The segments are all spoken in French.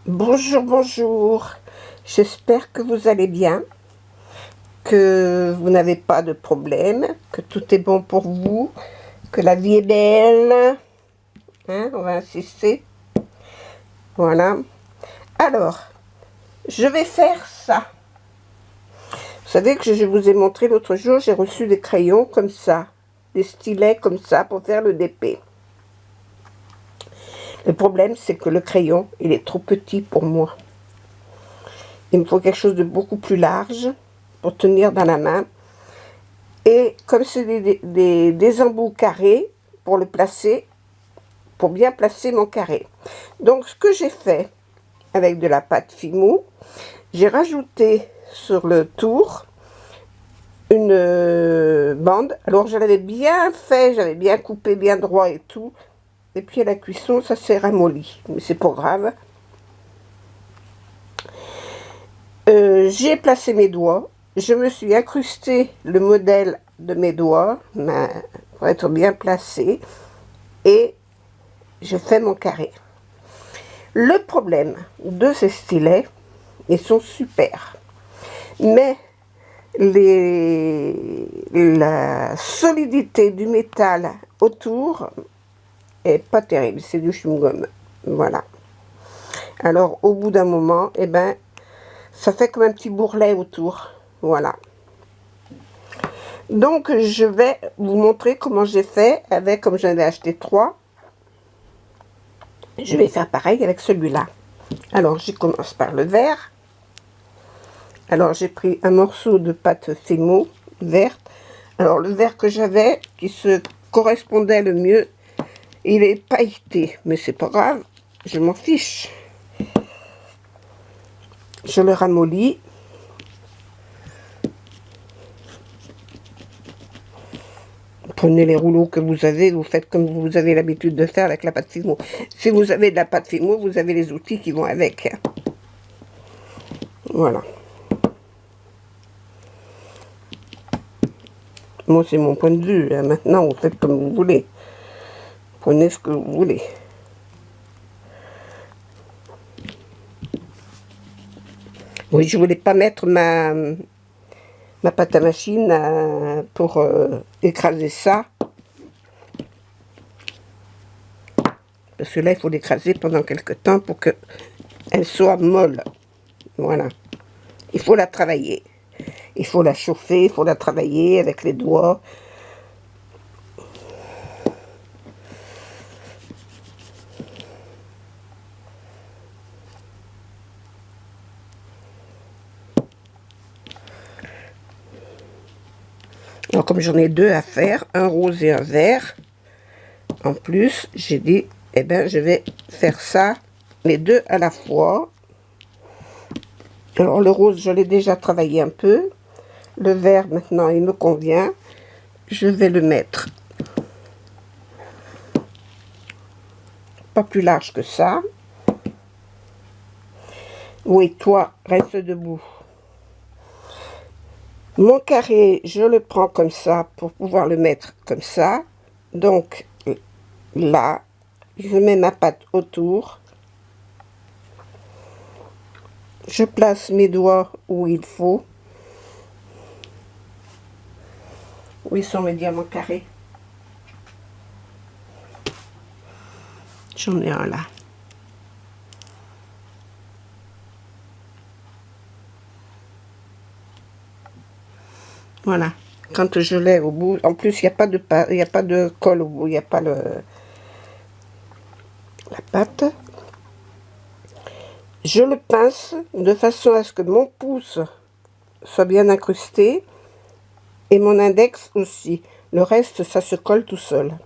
Bonjour, bonjour. J'espère que vous allez bien, que vous n'avez pas de problème, que tout est bon pour vous, que la vie est belle. Hein, on va insister. Voilà. Alors, je vais faire ça. Vous savez que je vous ai montré l'autre jour, j'ai reçu des crayons comme ça, des stylets comme ça pour faire le DP. Le problème, c'est que le crayon, il est trop petit pour moi. Il me faut quelque chose de beaucoup plus large pour tenir dans la main. Et comme c'est des embouts carrés, pour le placer, pour bien placer mon carré. Donc, ce que j'ai fait avec de la pâte Fimo, j'ai rajouté sur le tour une bande. Alors, je l'avais bien fait, j'avais bien coupé, bien droit et tout. Et puis, à la cuisson, ça s'est ramolli. Mais c'est pas grave. J'ai placé mes doigts. Je me suis incrusté le modèle de mes doigts pour être bien placé. Et je fais mon carré. Le problème de ces stylets, ils sont super. Mais la solidité du métal autour est pas terrible. C'est du chewing-gum. Voilà. Alors, au bout d'un moment, eh ben, ça fait comme un petit bourrelet autour. Voilà. Donc, je vais vous montrer comment j'ai fait avec, comme j'en ai acheté 3. Je vais faire pareil avec celui-là. Alors, je commence par le vert. Alors, j'ai pris un morceau de pâte Fimo verte. Alors, le vert que j'avais, qui se correspondait le mieux, il est pailleté. Mais c'est pas grave, je m'en fiche. Je le ramollis. Prenez les rouleaux que vous avez, vous faites comme vous avez l'habitude de faire avec la pâte Fimo. Si vous avez de la pâte Fimo, vous avez les outils qui vont avec. Voilà. Moi, c'est mon point de vue. Maintenant, vous faites comme vous voulez. Prenez ce que vous voulez. Oui, je voulais pas mettre ma pâte à machine pour écraser ça. Parce que là, il faut l'écraser pendant quelques temps pour qu'elle soit molle. Voilà. Il faut la travailler. Il faut la chauffer, il faut la travailler avec les doigts. Alors, comme j'en ai 2 à faire, un rose et un vert, en plus, j'ai dit, eh ben, je vais faire ça, les 2 à la fois. Alors, le rose, je l'ai déjà travaillé un peu. Le vert, maintenant, il me convient. Je vais le mettre pas plus large que ça. Oui, toi, reste debout. Mon carré, je le prends comme ça pour pouvoir le mettre comme ça. Donc, là, je mets ma pâte autour. Je place mes doigts où il faut. Où ils sont mes diamants carrés? J'en ai un là. Voilà. Quand je l'ai au bout, en plus, il n'y a pas de colle au bout, il n'y a pas la pâte. Je le pince de façon à ce que mon pouce soit bien incrusté et mon index aussi. Le reste, ça se colle tout seul.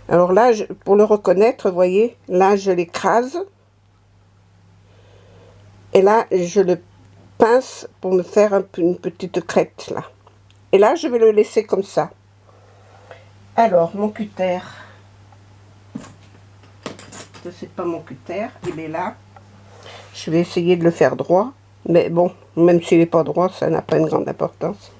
Alors là, pour le reconnaître, vous voyez, là, je l'écrase. Et là, je le pince pour me faire une petite crête, là. Et là, je vais le laisser comme ça. Alors, mon cutter. C'est pas mon cutter, il est là. Je vais essayer de le faire droit. Mais bon, même s'il n'est pas droit, ça n'a pas une grande importance.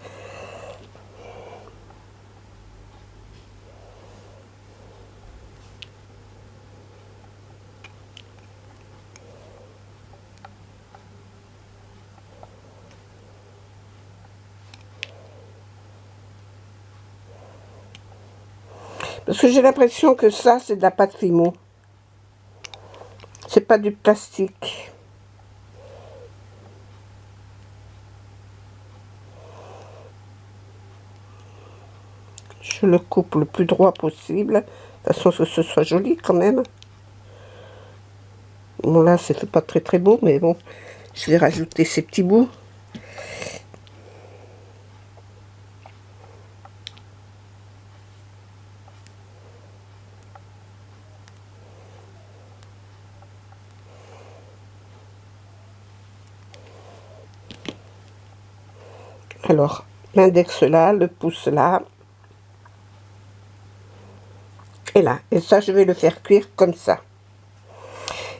Parce que j'ai l'impression que ça, c'est de la pâte Fimo. C'est pas du plastique. Je le coupe le plus droit possible. De toute façon, que ce soit joli quand même. Bon, là, c'est pas très très beau, mais bon, je vais rajouter ces petits bouts. Alors, l'index là, le pouce là. Et là. Et ça, je vais le faire cuire comme ça.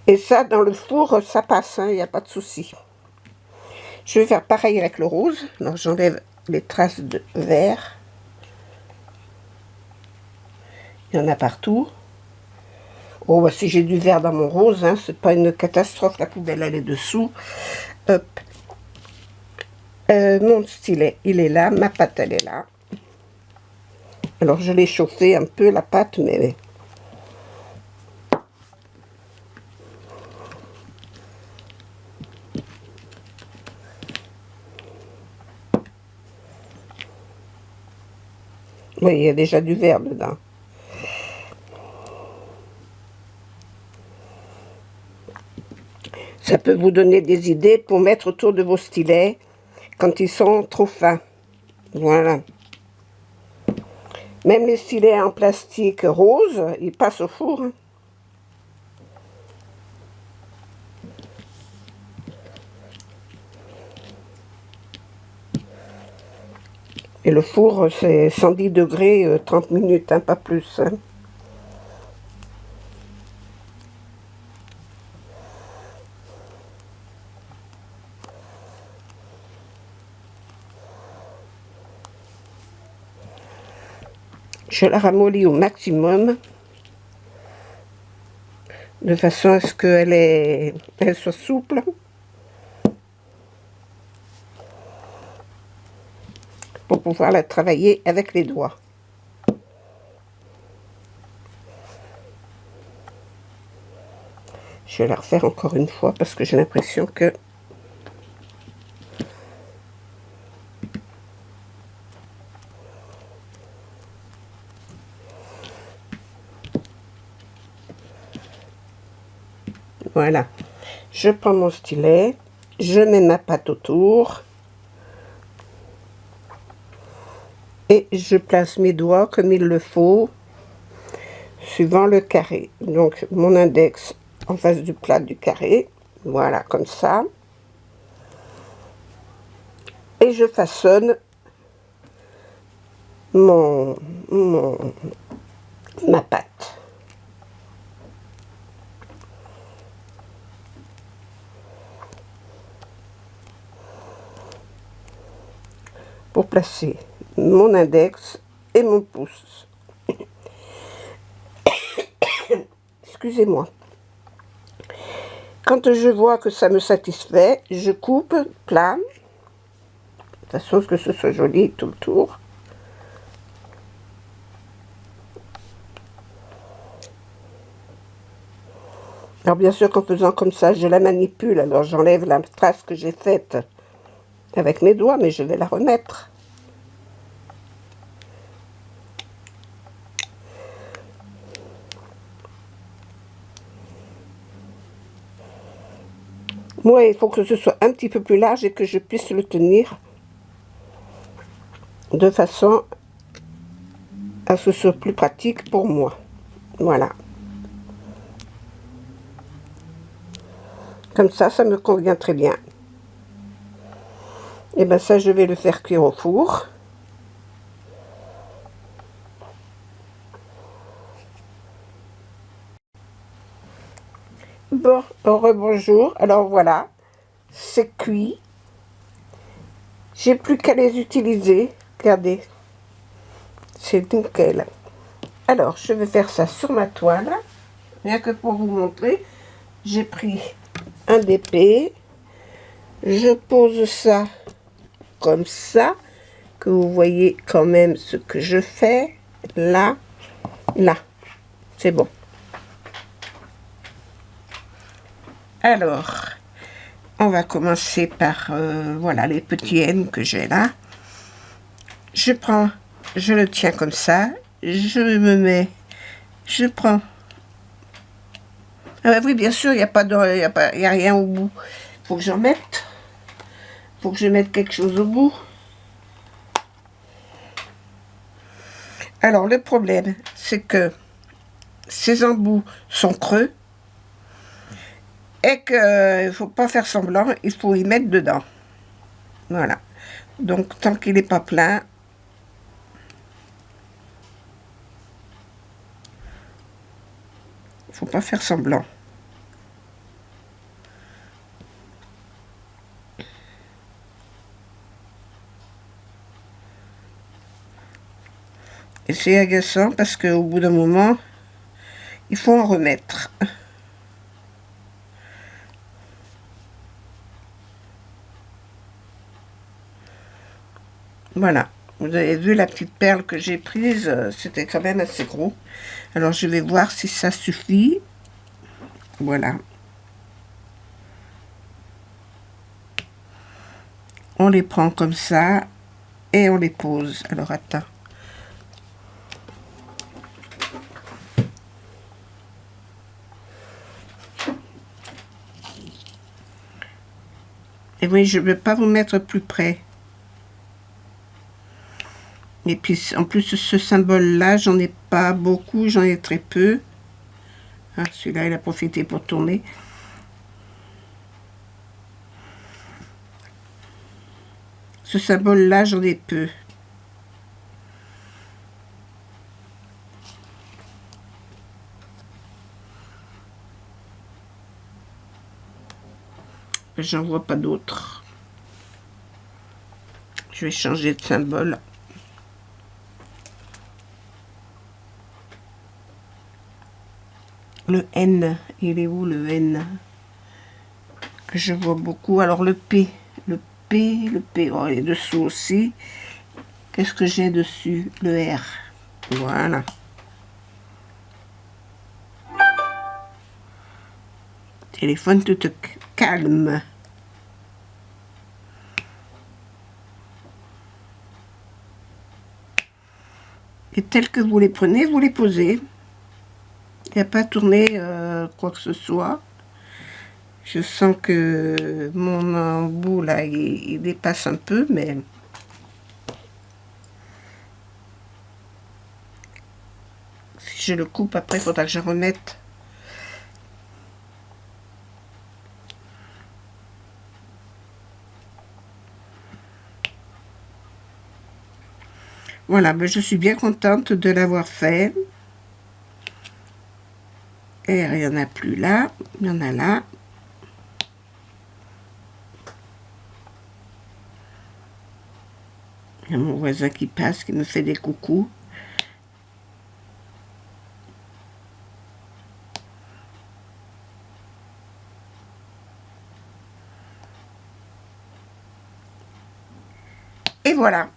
Et ça, dans le four, ça passe, hein, il n'y a pas de souci. Je vais faire pareil avec le rose. Alors, j'enlève les traces de vert. Il y en a partout. Oh, bah, si j'ai du vert dans mon rose, hein, c'est pas une catastrophe. La poubelle, elle est dessous. Hop. Mon stylet, il est là. Ma pâte, elle est là. Alors, je l'ai chauffé un peu, la pâte, mais... oui, il y a déjà du vert dedans. Ça peut vous donner des idées pour mettre autour de vos stylets quand ils sont trop fins. Voilà. Même les stylets en plastique rose, ils passent au four. Hein. Et le four, c'est 110 degrés, 30 minutes, hein, pas plus. Hein. Je la ramollis au maximum, de façon à ce qu'elle soit souple. Pour pouvoir la travailler avec les doigts. Je vais la refaire encore une fois parce que j'ai l'impression que voilà. Je prends mon stylet, je mets ma pâte autour et je place mes doigts comme il le faut, suivant le carré. Donc mon index en face du plat du carré, voilà, comme ça. Et je façonne ma pâte. Pour placer mon index et mon pouce. Excusez-moi. Quand je vois que ça me satisfait, je coupe plat, de façon à ce que ce soit joli tout le tour. Alors bien sûr qu'en faisant comme ça, je la manipule, alors j'enlève la trace que j'ai faite avec mes doigts, mais je vais la remettre. Moi, il faut que ce soit un petit peu plus large et que je puisse le tenir de façon à ce que ce soit plus pratique pour moi. Voilà. Comme ça me convient très bien. Et bien ça, je vais le faire cuire au four. Bon, rebonjour. Alors voilà, c'est cuit. J'ai plus qu'à les utiliser. Regardez, c'est nickel. Alors, je vais faire ça sur ma toile. Rien que pour vous montrer, j'ai pris un DP. Je pose ça comme ça, que vous voyez quand même ce que je fais là. Là, c'est bon. Alors, on va commencer par, voilà, les petits N que j'ai là. Je prends, je le tiens comme ça, je me mets, je prends. Ah bah oui, bien sûr, il n'y a pas de, il y a rien au bout. Faut que j'en mette. Faut que je mette quelque chose au bout. Alors, le problème, c'est que ces embouts sont creux et qu'il ne faut pas faire semblant, il faut y mettre dedans. Voilà. Donc, tant qu'il n'est pas plein, il ne faut pas faire semblant. Et c'est agaçant parce qu'au bout d'un moment, il faut en remettre. Voilà, vous avez vu la petite perle que j'ai prise, c'était quand même assez gros. Alors je vais voir si ça suffit. Voilà. On les prend comme ça et on les pose. Alors attends. Et oui, je ne vais pas vous mettre plus près. Et puis, en plus, ce symbole-là, j'en ai pas beaucoup, j'en ai très peu. Ah, celui-là, il a profité pour tourner. Ce symbole-là, j'en ai peu. J'en vois pas d'autres. Je vais changer de symbole. Le N, il est où le N? Que je vois beaucoup. Alors le P, le P, oh, il est dessous aussi. Qu'est-ce que j'ai dessus? Le R. Voilà. Téléphone, tu te calmes. Et tel que vous les prenez, vous les posez. Il n'y a pas à tourner quoi que ce soit. Je sens que mon embout là, il dépasse un peu, mais si je le coupe après, il faudra que je remette. Voilà, ben je suis bien contente de l'avoir fait. Et il n'y en a plus là, il y en a là. Il y a mon voisin qui passe, qui me fait des coucous. Et voilà.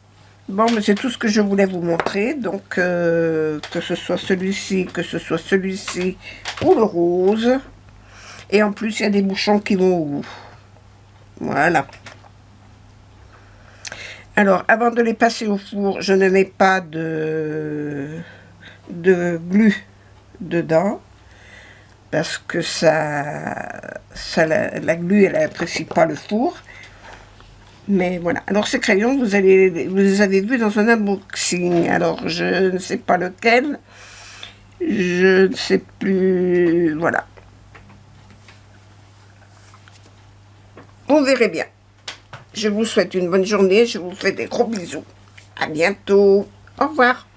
Bon, mais c'est tout ce que je voulais vous montrer. Donc, que ce soit celui-ci, que ce soit celui-ci ou le rose. Et en plus, il y a des bouchons qui vont au bout. Voilà. Alors, avant de les passer au four, je ne mets pas de glu dedans. Parce que la glu, elle n'apprécie pas le four. Mais voilà. Alors, ces crayons, vous les avez vus dans un unboxing. Alors, je ne sais pas lequel. Je ne sais plus. Voilà. Vous verrez bien. Je vous souhaite une bonne journée. Je vous fais des gros bisous. À bientôt. Au revoir.